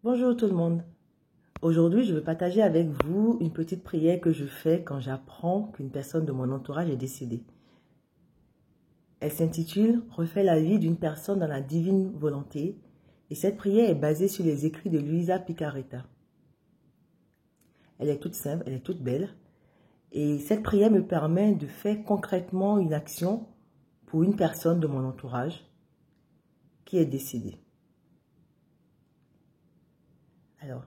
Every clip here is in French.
Bonjour tout le monde. Aujourd'hui, je veux partager avec vous une petite prière que je fais quand j'apprends qu'une personne de mon entourage est décédée. Elle s'intitule « Refais la vie d'une personne dans la divine volonté » et cette prière est basée sur les écrits de Luisa Picarreta. Elle est toute simple, elle est toute belle et cette prière me permet de faire concrètement une action pour une personne de mon entourage qui est décédée. Alors,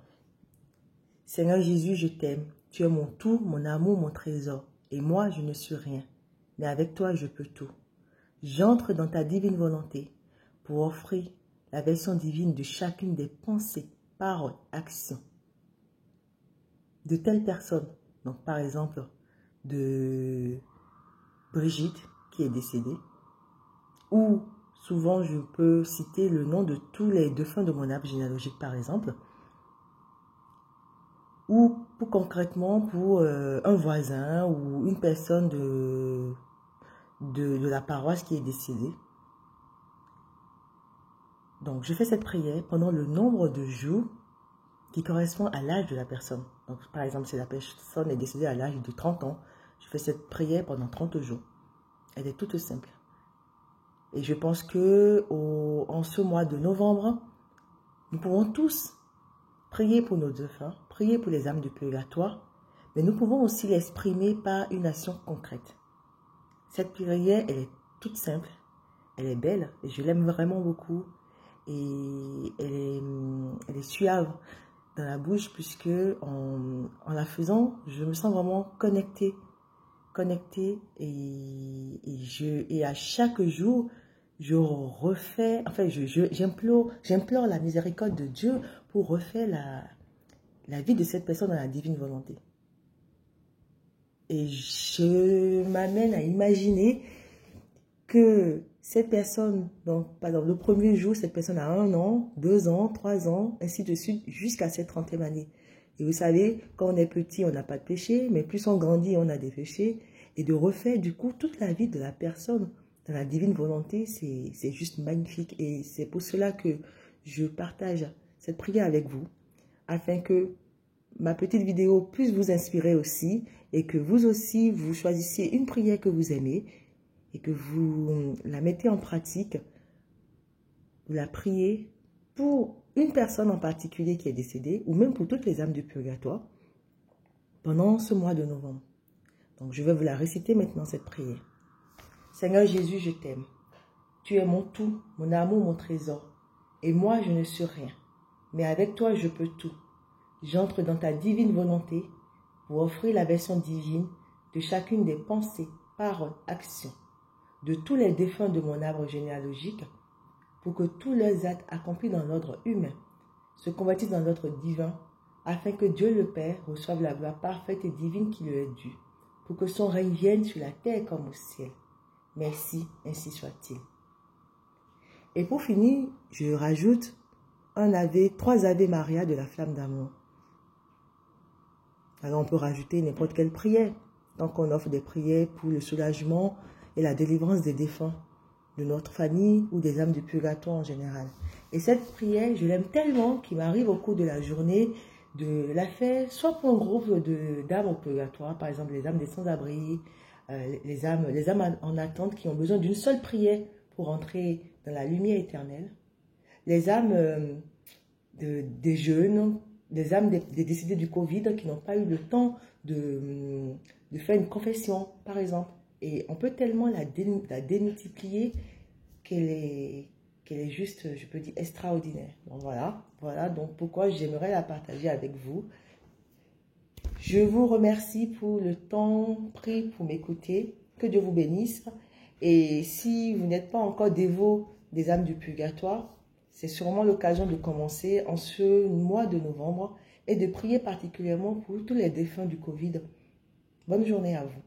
Seigneur Jésus, je t'aime. Tu es mon tout, mon amour, mon trésor. Et moi, je ne suis rien. Mais avec toi, je peux tout. J'entre dans ta divine volonté pour offrir la version divine de chacune des pensées, paroles, actions de telle personne. Donc, par exemple, de Brigitte, qui est décédée. Ou, souvent, je peux citer le nom de tous les défunts de mon arbre généalogique, par exemple. Ou pour concrètement pour un voisin ou une personne de la paroisse qui est décédée. Donc, je fais cette prière pendant le nombre de jours qui correspond à l'âge de la personne. Donc, par exemple, si la personne est décédée à l'âge de 30 ans, je fais cette prière pendant 30 jours. Elle est toute simple. Et je pense que en ce mois de novembre, nous pouvons tous prier pour nos défunts, prier pour les âmes du purgatoire, mais nous pouvons aussi l'exprimer par une action concrète. Cette prière, elle est toute simple, elle est belle, et je l'aime vraiment beaucoup, et elle est suave dans la bouche, puisque en la faisant, je me sens vraiment connectée, et à chaque jour, je refais, enfin, j'implore la miséricorde de Dieu pour refaire la vie de cette personne dans la divine volonté. Et je m'amène à imaginer que cette personne, donc, par exemple, le premier jour, cette personne a 1 an, 2 ans, 3 ans, ainsi de suite, jusqu'à cette 30e année. Et vous savez, quand on est petit, on n'a pas de péché, mais plus on grandit, on a des péchés. Et de refaire, du coup, toute la vie de la personne dans la divine volonté, c'est juste magnifique. Et c'est pour cela que je partage cette prière avec vous, afin que ma petite vidéo puisse vous inspirer aussi, et que vous aussi, vous choisissiez une prière que vous aimez, et que vous la mettez en pratique, vous la priez pour une personne en particulier qui est décédée, ou même pour toutes les âmes du purgatoire, pendant ce mois de novembre. Donc, je vais vous la réciter maintenant, cette prière. Seigneur Jésus, je t'aime. Tu es mon tout, mon amour, mon trésor. Et moi, je ne suis rien. Mais avec toi, je peux tout. J'entre dans ta divine volonté pour offrir la version divine de chacune des pensées, paroles, actions de tous les défunts de mon arbre généalogique, pour que tous leurs actes accomplis dans l'ordre humain se convertissent dans l'ordre divin, afin que Dieu le Père reçoive la gloire parfaite et divine qui lui est due, pour que son règne vienne sur la terre comme au ciel. Merci, ainsi soit-il. Et pour finir, je rajoute 3 Ave Maria de la flamme d'amour. Alors on peut rajouter n'importe quelle prière, donc on offre des prières pour le soulagement et la délivrance des défunts de notre famille ou des âmes du purgatoire en général. Et cette prière, je l'aime tellement qu'il m'arrive au cours de la journée de la faire, soit pour un groupe d'âmes au purgatoire, par exemple les âmes des sans-abri, les âmes en attente qui ont besoin d'une seule prière pour entrer dans la lumière éternelle, les âmes des jeunes, les âmes des décédés du Covid qui n'ont pas eu le temps de faire une confession, par exemple. Et on peut tellement la démultiplier qu'elle est juste, je peux dire, extraordinaire. Donc voilà donc pourquoi j'aimerais la partager avec vous. Je vous remercie pour le temps pris pour m'écouter. Que Dieu vous bénisse. Et si vous n'êtes pas encore dévot des âmes du purgatoire, c'est sûrement l'occasion de commencer en ce mois de novembre et de prier particulièrement pour tous les défunts du Covid. Bonne journée à vous.